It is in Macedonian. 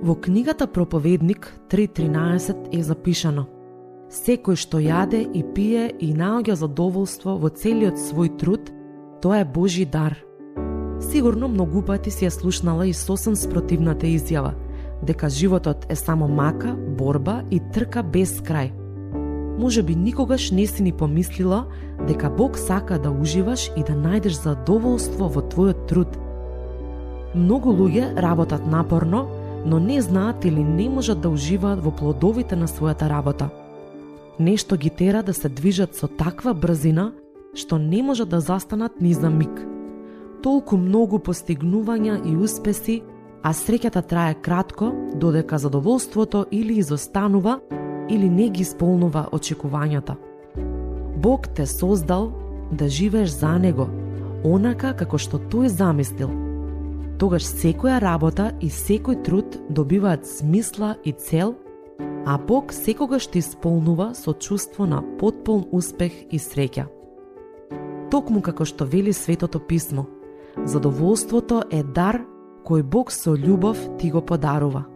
Во книгата Проповедник 3.13 е запишано: секој што јаде и пие и наоѓа задоволство во целиот свој труд, тоа е Божи дар. Сигурно многу пати си ја слушнала и сосем спротивната изјава, дека животот е само мака, борба и трка без крај. Можеби никогаш не си ни помислила дека Бог сака да уживаш и да најдеш задоволство во твојот труд. Многу луѓе работат напорно, но не знаат или не можат да уживаат во плодовите на својата работа. Нешто ги тера да се движат со таква брзина, што не можат да застанат ни за миг. Толку многу постигнувања и успеси, а среќата трае кратко, додека задоволството или изостанува, или не ги исполнува очекувањата. Бог те создал да живееш за Него, онака како што Тој замислил. Тогаш секоја работа и секој труд добиваат смисла и цел, а Бог секогаш те исполнува со чувство на потполн успех и среќа. Токму како што вели Светото писмо, задоволството е дар кој Бог со љубов ти го подарува.